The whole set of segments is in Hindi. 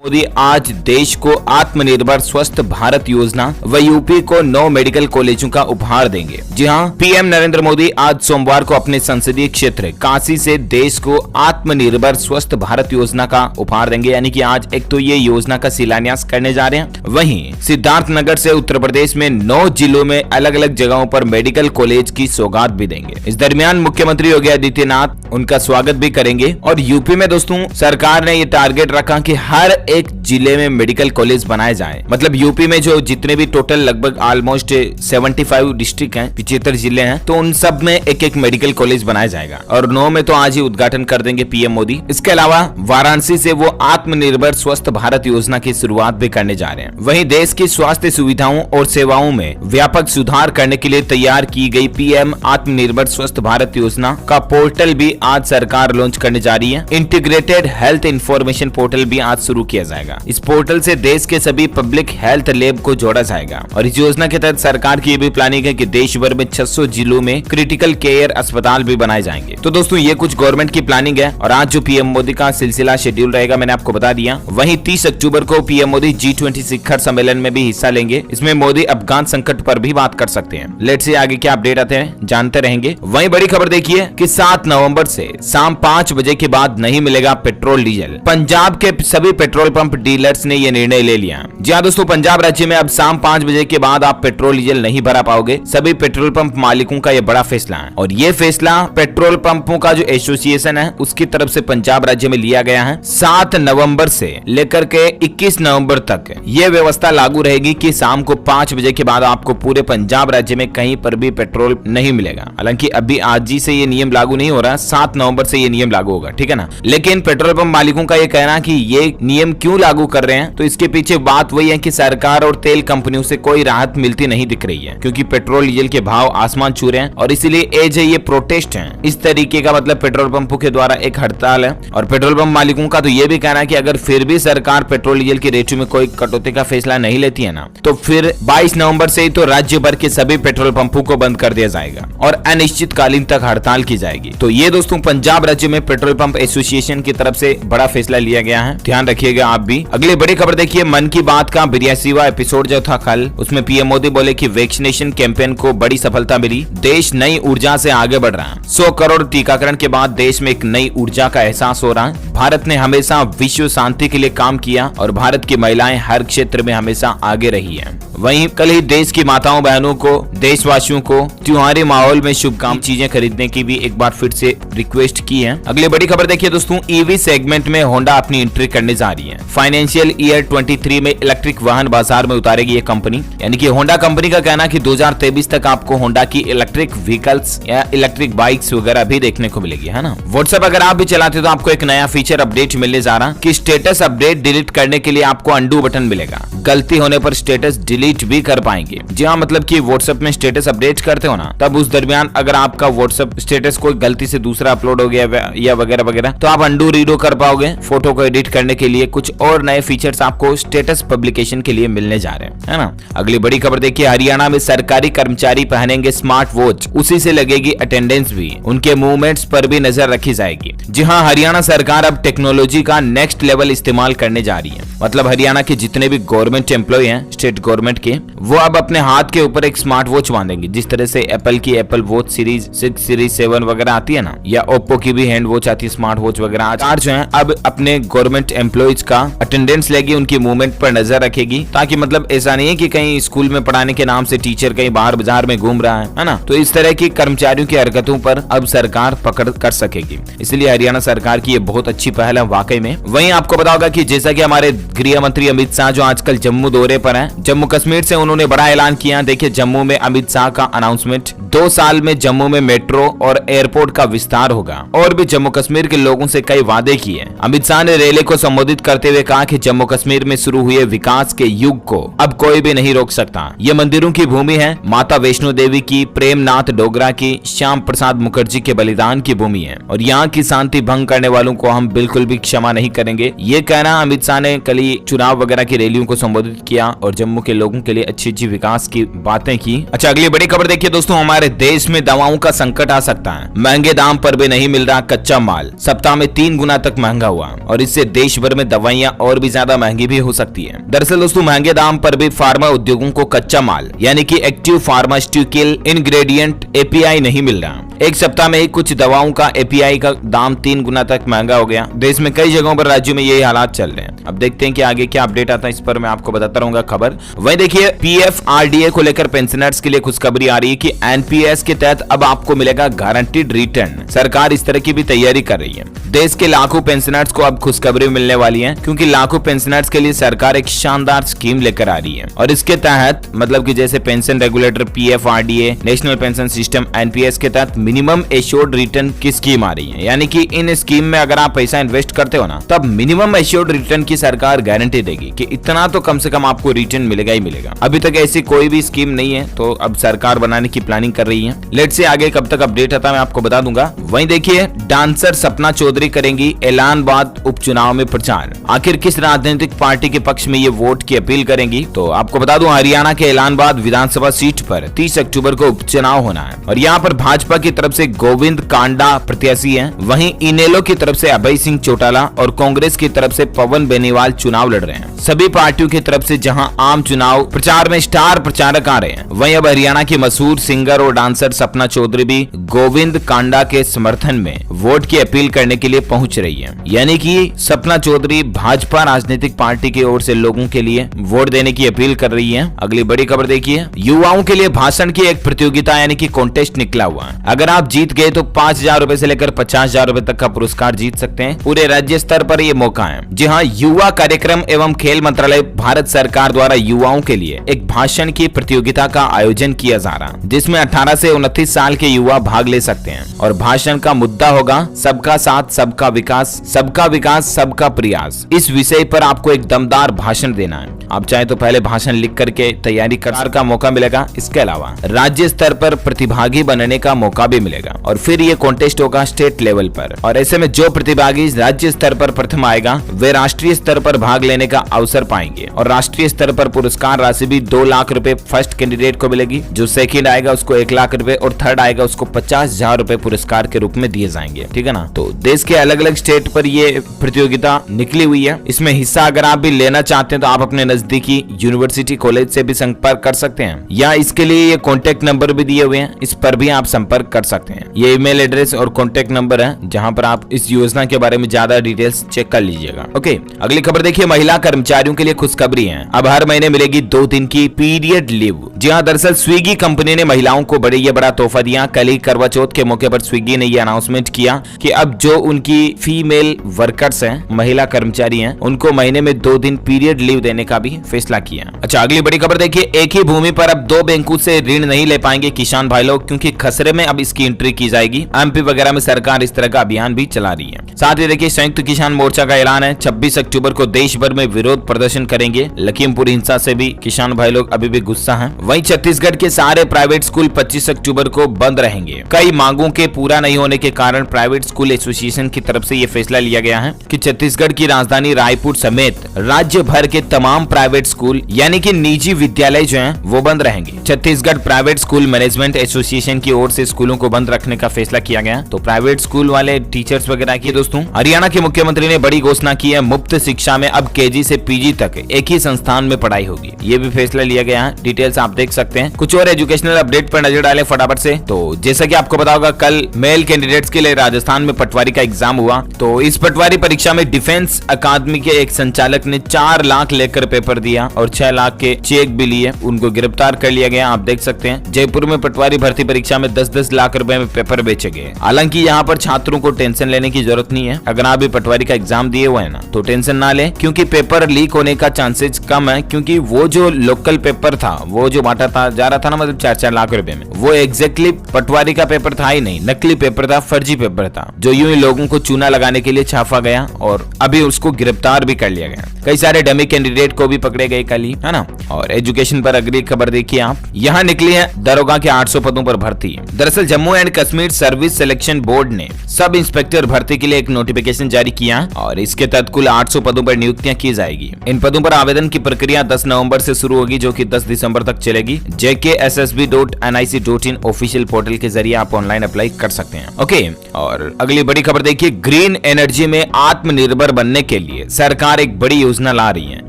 मोदी आज देश को आत्मनिर्भर स्वस्थ भारत योजना व यूपी को 9 मेडिकल कॉलेजों का उपहार देंगे। जी हां, पीएम नरेंद्र मोदी आज सोमवार को अपने संसदीय क्षेत्र काशी से देश को आत्मनिर्भर स्वस्थ भारत योजना का उपहार देंगे। यानी कि आज एक तो ये योजना का शिलान्यास करने जा रहे हैं, वहीं सिद्धार्थनगर से उत्तर प्रदेश में 9 जिलों में अलग अलग जगहों पर मेडिकल कॉलेज की सौगात भी देंगे। इस दरमियान मुख्यमंत्री योगी आदित्यनाथ उनका स्वागत भी करेंगे। और यूपी में दोस्तों सरकार ने ये टारगेट रखा कि हर एक जिले में मेडिकल कॉलेज बनाए जाए। मतलब यूपी में जो जितने भी टोटल लगभग ऑलमोस्ट 75 डिस्ट्रिक्ट हैं, 75 जिले हैं, तो उन सब में एक एक मेडिकल कॉलेज बनाया जाएगा। और 9 में तो आज ही उद्घाटन कर देंगे पीएम मोदी। इसके अलावा वाराणसी से वो आत्मनिर्भर स्वस्थ भारत योजना की शुरुआत भी करने जा रहे हैं। वहीं देश की स्वास्थ्य सुविधाओं और सेवाओं में व्यापक सुधार करने के लिए तैयार की गई पीएम आत्मनिर्भर स्वस्थ भारत योजना का पोर्टल भी आज सरकार लॉन्च करने जा रही है। इंटीग्रेटेड हेल्थ इंफॉर्मेशन पोर्टल भी आज शुरू किया जाएगा। इस पोर्टल से देश के सभी पब्लिक हेल्थ लैब को जोड़ा जाएगा। और इस योजना के तहत सरकार की ये भी प्लानिंग है कि देश भर में 600 जिलों में क्रिटिकल केयर अस्पताल भी बनाए जाएंगे। तो दोस्तों ये कुछ गवर्नमेंट की प्लानिंग है। और आज जो पीएम मोदी का सिलसिला शेड्यूल रहेगा मैंने आपको बता दिया। वहीं 30 अक्टूबर को पीएम मोदी G20 शिखर सम्मेलन में भी हिस्सा लेंगे। इसमें मोदी अफगान संकट पर भी बात कर सकते हैं। लेट्स सी आगे क्या अपडेट आते हैं जानते रहेंगे। वहीं बड़ी खबर देखिए कि 7 नवंबर से शाम 5 बजे के बाद नहीं मिलेगा पेट्रोल डीजल। पंजाब के सभी पेट्रोल पंप डीलर्स ने यह निर्णय ले लिया। जी हां दोस्तों, पंजाब राज्य में अब शाम 5 बजे के बाद आप पेट्रोल डीजल नहीं भरा पाओगे। सभी पेट्रोल पंप मालिकों का यह बड़ा फैसला है। और ये फैसला पेट्रोल पंपों का जो एसोसिएशन है उसकी तरफ से पंजाब राज्य में लिया गया है। 7 नवंबर से लेकर के 21 नवंबर तक ये व्यवस्था लागू रहेगी कि शाम को 5 बजे के बाद आपको पूरे पंजाब राज्य में कहीं पर भी पेट्रोल नहीं मिलेगा। हालांकि अभी आज ही से ये नियम लागू नहीं हो रहा, 7 नवंबर से ये नियम लागू होगा, ठीक है ना। लेकिन पेट्रोल पंप मालिकों का ये कहना कि ये नियम क्यों लागू कर रहे हैं, तो इसके पीछे बात वही है कि सरकार और तेल कंपनियों से कोई राहत मिलती नहीं दिख रही है, क्योंकि पेट्रोल डीजल के भाव आसमान छू रहे हैं। और इसीलिए एज ये प्रोटेस्ट है। इस तरीके का मतलब पेट्रोल पंपों के द्वारा एक हड़ताल है। और पेट्रोल पंप मालिकों का तो ये भी कहना है कि अगर फिर भी सरकार पेट्रोल डीजल के रेटों में कोई कटौती का फैसला नहीं लेती है ना, तो फिर 22 नवंबर से ही तो राज्य भर के सभी पेट्रोल पंपों को बंद कर दिया जाएगा और अनिश्चितकालीन तक हड़ताल की जाएगी। तो ये दोस्तों पंजाब राज्य में पेट्रोल पंप एसोसिएशन की तरफ से बड़ा फैसला लिया गया है, ध्यान रखिएगा आप भी। अगली बड़ी खबर देखिए, मन की बात का 82वां एपिसोड जो था कल, उसमें पीएम मोदी बोले कि वैक्सीनेशन कैंपेन को बड़ी सफलता मिली, देश नई ऊर्जा से आगे बढ़ रहा है। 100 करोड़ टीकाकरण के बाद देश में एक नई ऊर्जा का एहसास हो रहा है। भारत ने हमेशा विश्व शांति के लिए काम किया और भारत की महिलाएं हर क्षेत्र में हमेशा आगे रही हैं। वहीं कल ही देश की माताओं बहनों को, देशवासियों को त्योहारी माहौल में शुभकामनाएं चीजें खरीदने की भी एक बार फिर से रिक्वेस्ट की है। अगली बड़ी खबर देखिए दोस्तों, ईवी सेगमेंट में होंडा अपनी एंट्री करने जा रही है। फाइनेंशियल ईयर 23 में इलेक्ट्रिक वाहन बाजार में उतारेगी ये कंपनी। यानी कि होंडा कंपनी का कहना है कि 2023 तक आपको होंडा की इलेक्ट्रिक व्हीकल्स या इलेक्ट्रिक बाइक्स वगैरह भी देखने को मिलेगी, है ना। व्हाट्सएप अगर आप भी चलाते तो आपको एक नया फीचर अपडेट मिलने जा रहा कि स्टेटस अपडेट डिलीट करने के लिए आपको अंडू बटन मिलेगा। गलती होने पर स्टेटस डिलीट भी कर पाएंगे। जी हाँ, मतलब कि व्हाट्सएप में स्टेटस अपडेट करते हो ना, तब उस दरमियान अगर आपका व्हाट्सएप स्टेटस कोई गलती से दूसरा अपलोड हो गया या वगैरह वगैरह, तो आप अंडू रीडो कर पाओगे। फोटो को एडिट करने के लिए कुछ और नए फीचर्स आपको स्टेटस पब्लिकेशन के लिए मिलने जा रहे हैं, है ना। अगली बड़ी खबर देखिए, हरियाणा में सरकारी कर्मचारी पहनेंगे स्मार्ट वॉच, उसी से लगेगी अटेंडेंस भी, उनके मूवमेंट्स पर भी नजर रखी जाएगी। जी हाँ, हरियाणा सरकार अब टेक्नोलॉजी का नेक्स्ट लेवल इस्तेमाल करने जा रही है। मतलब हरियाणा के जितने भी गवर्नमेंट एम्प्लॉय हैं स्टेट गवर्नमेंट के, वो अब अपने हाथ के ऊपर एक स्मार्ट वॉच बांधेंगे। जिस तरह से एप्पल की एप्पल वॉच सीरीज 6, सीरीज 7 वगैरह आती है ना, या ओप्पो की भी हैंड वॉच आती है स्मार्ट वॉच वगैरह, आज जो है अब अपने गवर्नमेंट एम्प्लॉयज का अटेंडेंस लेगी, उनकी मूवमेंट पर नजर रखेगी। ताकि मतलब ऐसा नहीं है कि कहीं स्कूल में पढ़ाने के नाम से टीचर कहीं बाहर बाजार में घूम रहा है ना। तो इस तरह की कर्मचारियों की हरकतों पर अब सरकार पकड़ कर सकेगी। इसलिए हरियाणा सरकार की ये बहुत अच्छी पहल है वाकई में। वहीं आपको पता होगा कि जैसा कि हमारे गृह मंत्री अमित शाह जो आजकल जम्मू दौरे पर हैं, जम्मू कश्मीर से उन्होंने बड़ा ऐलान किया। देखिए जम्मू में अमित शाह का अनाउंसमेंट, 2 साल में जम्मू में मेट्रो और एयरपोर्ट का विस्तार होगा। और भी जम्मू कश्मीर के लोगों से कई वादे किए। अमित शाह ने रैली को संबोधित करते हुए कहा कि जम्मू कश्मीर में शुरू हुए विकास के युग को अब कोई भी नहीं रोक सकता। ये मंदिरों की भूमि है, माता वैष्णो देवी की, प्रेमनाथ डोगरा की, श्याम प्रसाद मुखर्जी के बलिदान की भूमि है और यहाँ की शांति भंग करने वालों को हम बिल्कुल भी क्षमा नहीं करेंगे। ये कहना अमित शाह ने कल ही चुनाव वगैरह की रैलियों को संबोधित किया और जम्मू के लोगों लोगों के लिए अच्छी अच्छी विकास की बातें की। अच्छा, अगली बड़ी खबर देखिए दोस्तों, हमारे देश में दवाओं का संकट आ सकता है। महंगे दाम पर भी नहीं मिल रहा कच्चा माल, सप्ताह में 3 गुना तक महंगा हुआ और इससे देश भर में दवाइयां और भी ज्यादा महंगी भी हो सकती है। दरअसल दोस्तों, महंगे दाम पर भी फार्मा उद्योगों को कच्चा माल यानी कि एक्टिव फार्मास्यूटिकल इंग्रेडिएंट एपीआई नहीं मिल रहा। एक सप्ताह में ही कुछ दवाओं का एपीआई का दाम 3 गुना तक महंगा हो गया। देश में कई जगहों पर, राज्यों में यही हालात चल रहे हैं। अब देखते हैं कि आगे क्या अपडेट आता है, इस पर मैं आपको बताता रहूंगा खबर। वहीं देखिए, पीएफआरडीए को लेकर पेंशनर्स के लिए खुशखबरी आ रही है कि एनपीएस के तहत अब आपको मिलेगा गारंटीड रिटर्न। सरकार इस तरह की भी तैयारी कर रही है। देश के लाखों पेंशनर्स को अब खुशखबरी मिलने वाली है, क्योंकि लाखों पेंशनर्स के लिए सरकार एक शानदार स्कीम लेकर आ रही है। और इसके तहत मतलब कि जैसे pension regulator PFRDA, national pension system NPS के तहत मिनिमम एश्योर्ड रिटर्न की स्कीम आ रही है। यानी कि इन स्कीम में अगर आप पैसा इन्वेस्ट करते हो ना, तब मिनिमम एश्योर्ड रिटर्न की सरकार गारंटी देगी कि इतना तो कम से कम आपको रिटर्न मिलेगा ही मिलेगा। अभी तक ऐसी कोई भी स्कीम नहीं है, तो अब सरकार बनाने की प्लानिंग कर रही है। लेट्स से आगे कब तक अपडेट आता है मैं आपको बता दूंगा। वहीं देखिए, डांसर सपना चौधरी करेंगी ऐलानबाद उपचुनाव में प्रचार। आखिर किस राजनीतिक पार्टी के पक्ष में ये वोट की अपील करेंगी? तो आपको बता दूं, हरियाणा के ऐलानबाद विधानसभा सीट पर 30 अक्टूबर को उपचुनाव होना है और यहाँ पर भाजपा की तरफ से गोविंद कांडा प्रत्याशी हैं। वहीं इनेलो की तरफ से अभय सिंह चौटाला और कांग्रेस की तरफ से पवन बेनीवाल चुनाव लड़ रहे हैं। सभी पार्टियों की तरफ से जहां आम चुनाव प्रचार में स्टार प्रचारक आ रहे हैं, वहीं अब हरियाणा की मशहूर सिंगर और डांसर सपना चौधरी भी गोविंद कांडा के समर्थन में वोट की अपील करने के लिए पहुंच रही है। यानी कि सपना चौधरी भाजपा राजनीतिक पार्टी की ओर से लोगों के लिए वोट देने की अपील कर रही है। अगली बड़ी खबर देखिए, युवाओं के लिए भाषण की एक प्रतियोगिता यानी कि कॉन्टेस्ट निकला हुआ है। अगर आप जीत गए तो 5,000 रुपए से लेकर 50,000 रुपए तक का पुरस्कार जीत सकते हैं। पूरे राज्य स्तर पर ये मौका है। जी हाँ, युवा कार्यक्रम एवं खेल मंत्रालय भारत सरकार द्वारा युवाओं के लिए एक भाषण की प्रतियोगिता का आयोजन किया जा रहा है, जिसमें 18 से 29 साल के युवा भाग ले सकते हैं। और भाषण का मुद्दा होगा सबका साथ सबका विकास, सबका विकास सबका प्रयास। इस विषय पर आपको एक दमदार भाषण देना है। आप चाहे तो पहले भाषण लिख करके तैयारी करने का मौका मिलेगा। इसके अलावा राज्य स्तर पर प्रतिभागी बनने का मौका भी मिलेगा और फिर ये कॉन्टेस्ट होगा स्टेट लेवल पर। और ऐसे में जो प्रतिभागी राज्य स्तर पर प्रथम आएगा वे राष्ट्रीय स्तर पर भाग लेने का अवसर पाएंगे। और राष्ट्रीय स्तर पर पुरस्कार राशि भी 2 लाख रुपए फर्स्ट कैंडिडेट को मिलेगी। जो सेकंड आएगा उसको 1 लाख रुपए और थर्ड आएगा उसको 50,000 रुपए पुरस्कार के रूप में दिए जाएंगे। ठीक है ना। तो देश के अलग अलग स्टेट पर ये प्रतियोगिता निकली हुई है। इसमें हिस्सा अगर आप भी लेना चाहते हैं तो आप अपने नजदीकी यूनिवर्सिटी कॉलेज से भी संपर्क कर सकते हैं, या इसके लिए ये कॉन्टेक्ट नंबर भी दिए हुए हैं, इस पर भी आप संपर्क कर सकते हैं। ये ईमेल एड्रेस और कॉन्टेक्ट नंबर है जहां पर आप इस योजना के बारे में ज्यादा डिटेल्स चेक कर लीजिएगा। ओके, अगली खबर देखिए, महिला कर्मचारियों के लिए खुशखबरी है। अब हर महीने मिलेगी 2 दिन की पीरियड लीव। जी हाँ, दरअसल स्विगी कंपनी ने महिलाओं को बड़ा तोहफा दिया। कल ही करवा चौथ के मौके पर स्विगी ने यह अनाउंसमेंट किया कि अब जो उनकी फीमेल वर्कर्स हैं, महिला कर्मचारी हैं, उनको महीने में 2 दिन पीरियड लीव देने का भी फैसला किया। अच्छा, अगली बड़ी खबर देखिए, एक ही भूमि पर अब 2 बैंकों से ऋण नहीं ले पाएंगे किसान भाई लोग, क्योंकि खसरे में अब इसकी एंट्री की जाएगी। एमपी वगैरह में सरकार इस तरह का अभियान भी चला रही है। साथ ही देखिए, संयुक्त किसान मोर्चा का ऐलान है 26 अक्टूबर को देश भर में विरोध प्रदर्शन करेंगे। लखीमपुर हिंसा से भी किसान भाई लोग अभी भी गुस्सा हैं। वहीं छत्तीसगढ़ के सारे प्राइवेट स्कूल 25 अक्टूबर को बंद रहेंगे। कई मांगों के पूरा नहीं होने के कारण प्राइवेट स्कूल एसोसिएशन की तरफ से यह फैसला लिया गया है कि छत्तीसगढ़ की राजधानी रायपुर समेत राज्य भर के तमाम प्राइवेट स्कूल यानी कि निजी विद्यालय जो हैं वो बंद रहेंगे। Chhattisgarh private school management association की ओर से स्कूलों को बंद रखने का फैसला किया गया। तो प्राइवेट स्कूल वाले टीचर्स वगैरह की दोस्तों, हरियाणा के मुख्यमंत्री ने बड़ी घोषणा की है। मुफ्त शिक्षा में अब केजी से पीजी तक एक ही संस्थान में पढ़ाई होगी। ये भी फैसला लिया गया है। डिटेल्स आप देख सकते हैं। कुछ और एजुकेशनल अपडेट पर नजर डालें फटाफट से। तो जैसा कि आपको पता होगा, कल मेल कैंडिडेट्स के लिए राजस्थान में पटवारी का एग्जाम हुआ। तो इस पटवारी परीक्षा में डिफेंस अकादमी के एक संचालक ने 4 लाख लेकर पेपर दिया और 6 लाख के चेक भी लिए। उनको गिरफ्तार कर लिया गया। आप देख सकते हैं, जयपुर में पटवारी भर्ती परीक्षा में 10-10 लाख रुपए में पेपर बेचे गए। हालांकि यहाँ पर छात्रों को टेंशन लेने की जरूरत नहीं है। अगर आप भी पटवारी का एग्जाम दिए हुए हैं ना, तो टेंशन ना लें, क्योंकि पेपर लीक होने का चांसेस कम है। क्योंकि वो जो लोकल पेपर था, वो जो बांटा था जा रहा था ना, मतलब 4-4 लाख रुपए में, वो एग्जैक्टली पटवारी का पेपर था ही नहीं, नकली पेपर था, फर्जी पेपर था, जो यूं ही लोगों को चूना लगाने के लिए छापा गया और अभी उसको गिरफ्तार भी कर लिया गया। कई सारे डमी कैंडिडेट को भी पकड़े गए कल ही, है ना। और एजुकेशन पर अगली खबर देखिए आप, यहाँ निकली है दरोगा के 800 पदों पर भर्ती। दरअसल Jammu and Kashmir service selection board ने सब इंस्पेक्टर भर्ती के लिए एक नोटिफिकेशन जारी किया और इसके तहत कुल 800 पदों पर नियुक्तियां की जाएगी। इन पदों पर आवेदन की प्रक्रिया 10 नवंबर से शुरू होगी, जो कि 10 दिसंबर तक चलेगी। jkssb.nic.in ऑफिशियल पोर्टल के जरिए आप ऑनलाइन अप्लाई कर सकते हैं। ओके, और अगली बड़ी खबर देखिए, ग्रीन एनर्जी में आत्मनिर्भर बनने के लिए सरकार एक बड़ी योजना ला रही है।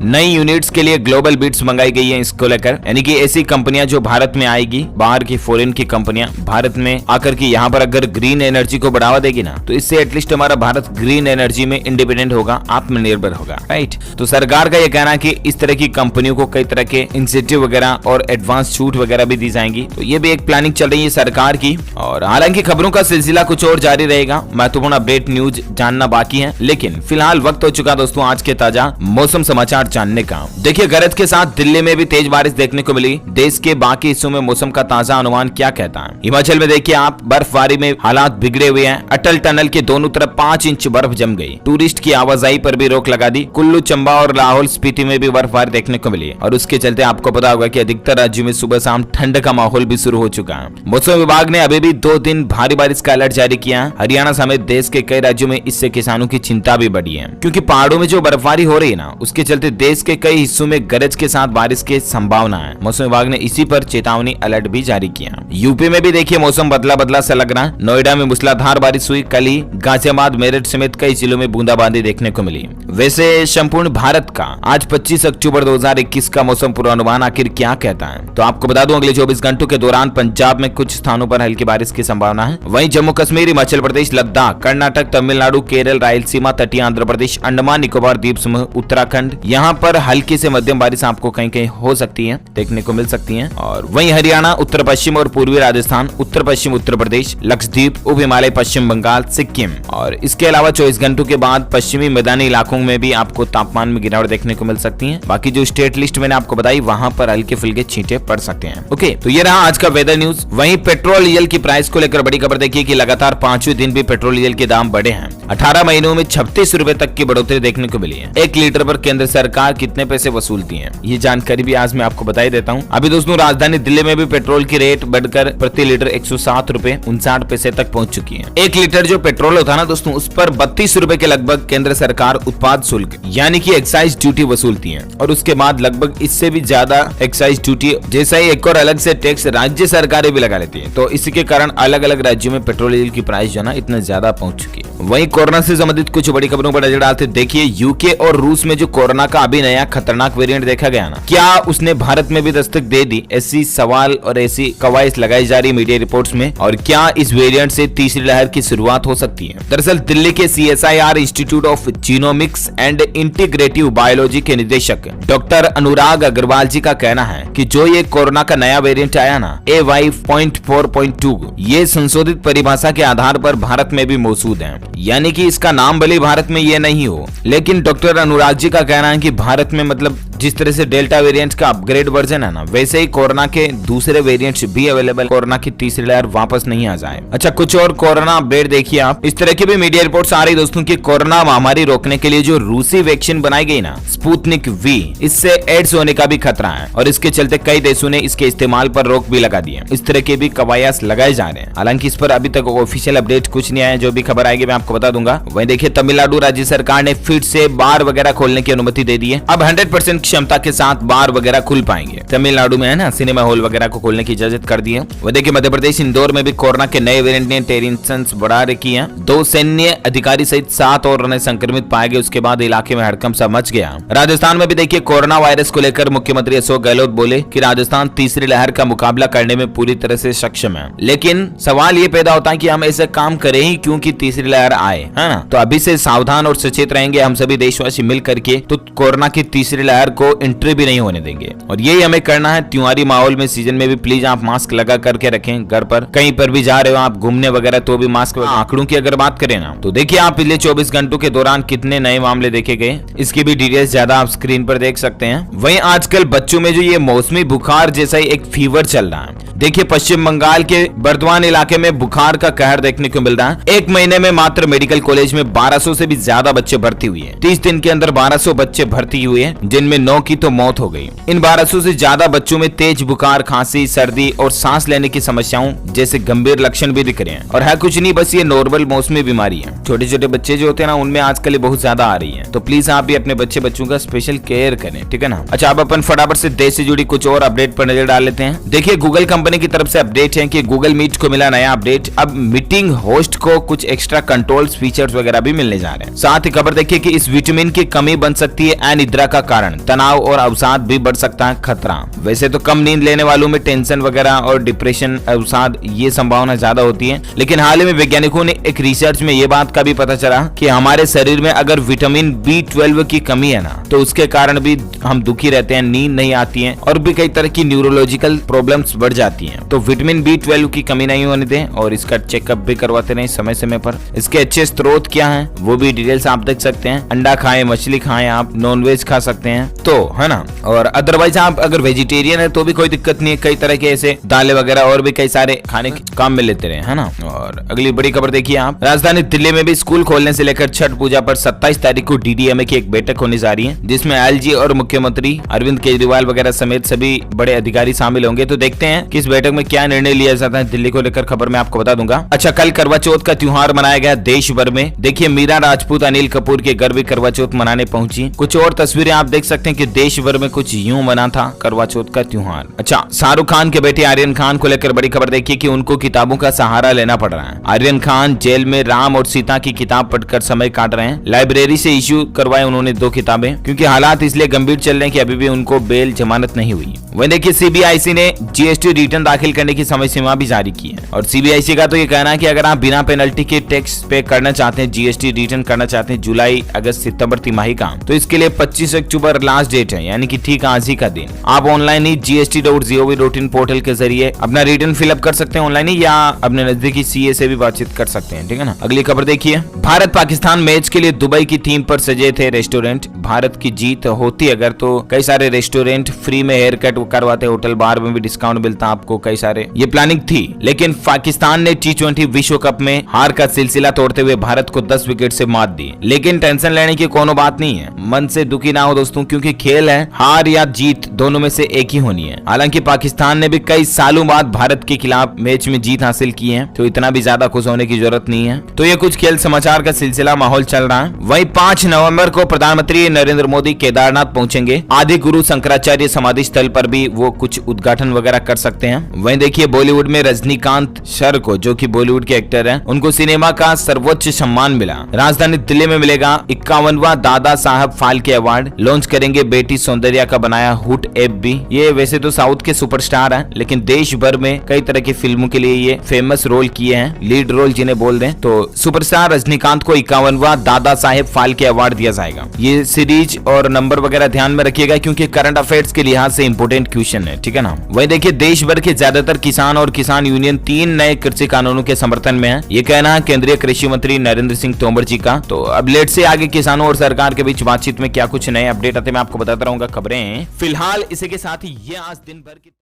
नई यूनिट्स के लिए ग्लोबल बिड्स मंगाई गई है इसको लेकर, यानी कि ऐसी कंपनियां जो भारत में आएगी, बाहर की फॉरेन की कंपनियां भारत में आकर के यहाँ पर अगर ग्रीन एनर्जी को बढ़ावा देगी ना, तो इससे एटलीस्ट हमारा भारत ग्रीन एनर्जी में इंडिपेंडेंट होगा, आत्मनिर्भर होगा, राइट। तो सरकार का यह कहना है कि इस तरह की कंपनियों को कई तरह के इंसेंटिव वगैरह और एडवांस छूट वगैरह भी दी जाएंगी। तो ये भी एक प्लानिंग चल रही है सरकार की। और हालांकि खबरों का सिलसिला कुछ और जारी रहेगा, महत्वपूर्ण अपडेट न्यूज जानना बाकी है, लेकिन फिलहाल वक्त हो चुका दोस्तों आज के ताजा मौसम समाचार जानने का। देखिए, गरज के साथ दिल्ली में भी तेज बारिश देखने को मिली। देश के बाकी हिस्सों में मौसम का ताजा अनुमान क्या कहता है? हिमाचल में देखिए आप, बर्फबारी में हालात बिगड़े हुए हैं। अटल टनल के दोनों तरफ 5 इंच बर्फ जम गई। टूरिस्ट की आवाजाही पर भी रोक लगा दी। कुल्लू, चंबा और लाहौल स्पीति में भी बर्फबारी देखने को मिली और उसके चलते आपको पता होगा कि अधिकतर राज्यों में सुबह शाम ठंड का माहौल भी शुरू हो चुका है। मौसम विभाग ने अभी भी 2 दिन भारी बारिश का अलर्ट जारी किया है। हरियाणा समेत देश के कई राज्यों में इससे किसानों की चिंता भी बढ़ी है, क्योंकि पहाड़ों में जो बर्फबारी हो रही है ना, उसके चलते देश के कई हिस्सों में गरज के साथ बारिश की संभावना है। मौसम विभाग ने इसी पर चेतावनी अलर्ट भी जारी किया। यूपी में भी देखिए मौसम बदला बदला सा लग रहा है। नोएडा में मूसलाधार बारिश हुई। कल ही गाजियाबाद, मेरठ समेत कई जिलों में बूंदाबांदी देखने को मिली। वैसे संपूर्ण भारत का आज 25 अक्टूबर 2021 का मौसम पूर्वानुमान आखिर क्या कहता है? तो आपको बता दूं, अगले 24 घंटों के दौरान पंजाब में कुछ स्थानों पर हल्की बारिश की संभावना है। वहीं जम्मू कश्मीर, हिमाचल प्रदेश, लद्दाख, कर्नाटक, तमिलनाडु, केरल, रायलसीमा, तटीय आंध्र प्रदेश, अंडमान निकोबार द्वीप समूह, उत्तराखंड, यहाँ पर हल्की से मध्यम बारिश आपको कहीं कहीं हो सकती है, देखने को मिल सकती है। और वहीं हरियाणा, उत्तर पश्चिम और पूर्वी राजस्थान, उत्तर पश्चिम उत्तर प्रदेश, लक्षद्वीप, उप हिमालय, पश्चिम बंगाल, सिक्किम और इसके अलावा 24 घंटों के बाद पश्चिमी मैदानी इलाकों में भी आपको तापमान में गिरावट देखने को मिल सकती है। बाकी जो स्टेट लिस्ट मैंने आपको बताई, वहाँ पर हल्के फुल्के छींटे पड़ सकते हैं। ओके, तो ये रहा आज का वेदर न्यूज। वहीं पेट्रोल डीजल की प्राइस को लेकर बड़ी खबर देखिए कि लगातार 5वें दिन भी पेट्रोल डीजल के दाम बढ़े हैं। 18 महीनों में 36 रुपए तक की बढ़ोतरी देखने को मिली है। 1 लीटर पर केंद्र सरकार कितने पैसे वसूलती है, ये जानकारी भी आज मैं आपको बता ही देता हूँ। अभी दोस्तों राजधानी दिल्ली में भी पेट्रोल की रेट बढ़कर प्रति लीटर 107 रुपए 59 पैसे तक पहुंच चुकी है। 1 लीटर जो पेट्रोल होता है ना दोस्तों, उस पर 32 रुपए के लगभग केंद्र सरकार उत्पाद शुल्क यानी कि एक्साइज ड्यूटी वसूलती है, और उसके बाद लगभग इससे भी ज्यादा एक्साइज ड्यूटी जैसा ही एक और अलग से टैक्स राज्य सरकारें भी लगा लेती है। तो इसी के कारण अलग अलग राज्यों में पेट्रोल डीजल की प्राइस जो है ना इतना ज्यादा पहुंच चुकी है। वहीं कोरोना से संबंधित कुछ बड़ी खबरों पर नजर डालते देखिए, यूके और रूस में जो कोरोना का अभी नया खतरनाक वेरिएंट देखा गया ना, क्या उसने भारत में भी दस्तक दे दी? ऐसी सवाल और ऐसी कवायद लगाई जा रही मीडिया रिपोर्ट्स में। और क्या इस वेरिएंट से तीसरी लहर की शुरुआत हो सकती है? दरअसल दिल्ली के CSIR institute of genomics and integrative biology के निदेशक डॉक्टर अनुराग अग्रवाल जी का कहना है कि जो ये कोरोना का नया वेरिएंट आया ना, AY.4.2, ये संशोधित परिभाषा के आधार पर भारत में भी मौजूद है। यानी कि इसका नाम भले भारत में ये नहीं हो, लेकिन डॉक्टर अनुराग जी का कहना है कि भारत में मतलब जिस तरह से डेल्टा वेरिएंट का अपग्रेड वर्जन है ना, वैसे ही कोरोना के दूसरे वेरिएंट्स भी अवेलेबल, कोरोना की तीसरी लहर वापस नहीं आ जाए। अच्छा, कुछ और कोरोना अपडेट देखिए आप। इस तरह की भी मीडिया रिपोर्ट्स आ रही दोस्तों की कोरोना महामारी रोकने के लिए जो रूसी वैक्सीन बनाई गई ना, स्पुतनिक V, इससे एड्स होने का भी खतरा है और इसके चलते कई देशों ने इसके इस्तेमाल पर रोक भी लगा दी है। इस तरह के भी कवायद लगाए जा रहे हैं। हालांकि इस पर अभी तक ऑफिशियल अपडेट कुछ नहीं आया, जो भी खबर आएगी मैं आपको बता दूंगा। वहीं देखिए तमिलनाडु राज्य सरकार ने फिर से बार वगैरह खोलने की अनुमति दे दी है। अब 100% क्षमता के साथ बार वगैरह खुल पाएंगे। तमिलनाडु में है ना, सिनेमा हॉल वगैरह को खोलने की इजाजत कर दी है। वह देखिए मध्य प्रदेश इंदौर में भी कोरोना के नए वेरिएंट ने टेंशन बढ़ा रखी है। 2 सैन्य अधिकारी सहित 7 और नए संक्रमित पाए गए। उसके बाद इलाके में हड़कंप सा मच गया। राजस्थान में भी देखिए कोरोना वायरस को लेकर मुख्यमंत्री अशोक गहलोत बोले कि राजस्थान तीसरी लहर का मुकाबला करने में पूरी तरह से सक्षम है। लेकिन सवाल ये पैदा होता है कि हम ऐसे काम करें ही क्यों कि तीसरी लहर आए, है ना? तो अभी से सावधान और सचेत रहेंगे हम सभी देशवासी मिल करके, तो कोरोना की तीसरी लहर को एंट्री भी नहीं होने देंगे। और यही हमें करना है। त्योहारी माहौल में, सीजन में भी प्लीज आप मास्क लगा करके रखें। घर पर कहीं पर भी जा रहे हो आप घूमने वगैरह, तो भी मास्क। आंकड़ों की अगर बात करें ना, तो देखिए आप पिछले 24 घंटों के दौरान कितने नए मामले देखे गए, इसकी भी डिटेल्स ज्यादा आप स्क्रीन पर देख सकते हैं। वहीं आजकल बच्चों में जो ये मौसमी बुखार जैसा एक फीवर चल रहा है, देखिए पश्चिम बंगाल के बर्दवान इलाके में बुखार का कहर देखने को मिल रहा है। एक महीने में मात्र मेडिकल कॉलेज में 1200 से भी ज्यादा बच्चे भर्ती हुए हैं। 30 दिन के अंदर 1200 बच्चे भर्ती हुए हैं, जिनमें 9 की तो मौत हो गई। इन 1200 से ज्यादा बच्चों में तेज बुखार, खांसी, सर्दी और सांस लेने की समस्याओं जैसे गंभीर लक्षण भी दिख रहे हैं। और है कुछ नहीं, बस ये नॉर्मल मौसमी बीमारी है। छोटे छोटे बच्चे जो होते हैं ना, उनमें आजकल ये बहुत ज्यादा आ रही है। तो प्लीज आप भी अपने बच्चों का स्पेशल केयर करें, ठीक है ना। अच्छा, अब अपन फटाफट से देश से जुड़ी कुछ और अपडेट पर नजर डाल लेते हैं। देखिए गूगल कंपनी की तरफ से अपडेट है कि गूगल मीट को मिला नया अपडेट। अब मीटिंग होस्ट को कुछ एक्स्ट्रा कंट्रोल्स, फीचर्स वगैरह भी मिलने जा रहे हैं। साथ ही खबर देखिए कि इस विटामिन की कमी बन सकती है अनिद्रा का कारण। तनाव और अवसाद भी बढ़ सकता है खतरा। वैसे तो कम नींद लेने वालों में टेंशन वगैरह और डिप्रेशन, अवसाद, ये संभावना ज्यादा होती है। लेकिन हाल ही में वैज्ञानिकों ने एक रिसर्च में ये बात का भी पता चला कि हमारे शरीर में अगर विटामिन B12 की कमी है ना, तो उसके कारण भी हम दुखी रहते हैं, नींद नहीं आती है और भी कई तरह की न्यूरोलॉजिकल प्रॉब्लम्स बढ़ जाती हैं। तो विटामिन B12 की कमी नहीं होने दें और इसका चेकअप भी करवाते रहें समय समय पर। इसके अच्छे स्रोत क्या हैं वो भी डिटेल्स आप देख सकते हैं। अंडा खाएं, मछली खाएं, आप नॉनवेज खा सकते हैं, तो है ना। और अदरवाइज आप अगर वेजिटेरियन है तो भी कोई दिक्कत नहीं है। कई तरह के ऐसे दालें वगैरह और भी कई सारे खाने के काम में लेते रहे, है ना। और अगली बड़ी खबर देखिए आप, राजधानी दिल्ली में भी स्कूल खोलने से लेकर छठ पूजा पर 27 तारीख को DDMA की एक बैठक होने जा रही है, जिसमें LG और मुख्यमंत्री अरविंद केजरीवाल वगैरह समेत सभी बड़े अधिकारी शामिल होंगे। तो देखते हैं कि इस बैठक में क्या निर्णय लिया जाता है। दिल्ली को लेकर खबर मैं आपको बता दूंगा। अच्छा, कल करवा चौथ का त्योहार मनाया गया देश भर में। देखिए मीरा राजपूत अनिल कपूर के घर भी करवा चौथ मनाने पहुंची। कुछ और तस्वीरें आप देख सकते हैं कि देश भर में कुछ यूं मना था करवा चौथ का त्योहार। अच्छा, शाहरुख खान के बेटे आर्यन खान को लेकर बड़ी खबर देखिए कि उनको किताबों का सहारा लेना पड़ रहा है। आर्यन खान जेल में राम और सीता की किताब पढ़कर समय काट रहे हैं। लाइब्रेरी से इश्यू करवाए उन्होंने 2 किताबें, क्योंकि हालात इसलिए गंभीर चल रहे हैं कि अभी भी उनको बेल जमानत नहीं हुई। वहीं देखिए CBIC ने GST रिटर्न दाखिल करने की समय सीमा भी जारी की है। और CBIC का तो ये कहना है कि अगर आप बिना पेनल्टी के टैक्स पे करना चाहते हैं, GST रिटर्न करना चाहते हैं जुलाई, अगस्त, सितंबर तिमाही का, तो इसके लिए 25 अक्टूबर लास्ट डेट है, यानी कि ठीक आज ही का दिन। आप ऑनलाइन ही gst.gov.in पोर्टल के जरिए अपना रिटर्न फिलअप कर सकते हैं ऑनलाइन ही, या अपने नजदीकी CA से भी बातचीत कर सकते हैं, ठीक है ना। अगली खबर देखिए, भारत पाकिस्तान मैच के लिए दुबई की थीम पर सजे थे रेस्टोरेंट। भारत की जीत होती अगर तो कई सारे रेस्टोरेंट फ्री में हेयर कट करवाते, होटल बार में भी डिस्काउंट मिलता आपको, कई सारे ये प्लानिंग थी। लेकिन पाकिस्तान ने T20 विश्व कप में हार का सिलसिला तोड़ते हुए भारत को 10 विकेट से मात दी। लेकिन टेंशन लेने की कोनो बात नहीं है, मन से दुखी ना हो दोस्तों, क्योंकि खेल है, हार या जीत दोनों में से एक ही होनी है। हालांकि पाकिस्तान ने भी कई सालों बाद भारत के खिलाफ मैच में जीत हासिल की है, तो इतना भी ज्यादा खुश होने की जरूरत नहीं है। तो ये कुछ खेल समाचार का सिलसिला माहौल चल रहा है। वहीं 5 नवंबर को प्रधानमंत्री नरेंद्र मोदी केदारनाथ पहुंचेंगे। आदि गुरु शंकराचार्य समाधि स्थल पर भी वो कुछ उद्घाटन वगैरह कर सकते हैं। वहीं देखिए बॉलीवुड में रजनीकांत सर को, जो कि बॉलीवुड के एक्टर हैं, उनको सिनेमा का सर्वोच्च सम्मान मिला। राजधानी दिल्ली में मिलेगा 51वां दादा साहब फाल्के अवार्ड। लॉन्च करेंगे बेटी सौंदर्या का बनाया हुट ऐप भी। ये वैसे तो साउथ के सुपरस्टार हैं, लेकिन देश भर में कई तरह की फिल्मों के लिए ये फेमस रोल किए हैं, लीड रोल जिन्हें बोल दें। तो सुपरस्टार रजनीकांत को 51वां दादा साहेब फाल्के अवार्ड दिया जाएगा। ये सीरीज और नंबर वगैरह ध्यान में रखिएगा, क्योंकि करंट अफेयर्स के लिहाज से इंपोर्टेंट क्वेश्चन है, ठीक है ना। वही देखिए देश भर के ज्यादातर किसान और किसान यूनियन 3 नए कृषि कानूनों के समर्थन में है। ये कहना है केंद्रीय कृषि मंत्री नरेंद्र सिंह तोमर जी का। तो अब लेट से आगे किसानों और सरकार के बीच बातचीत में क्या कुछ नए अपडेट आते मैं आपको बताता रहूंगा खबरें। फिलहाल इसी के साथ ही ये आज दिन भर की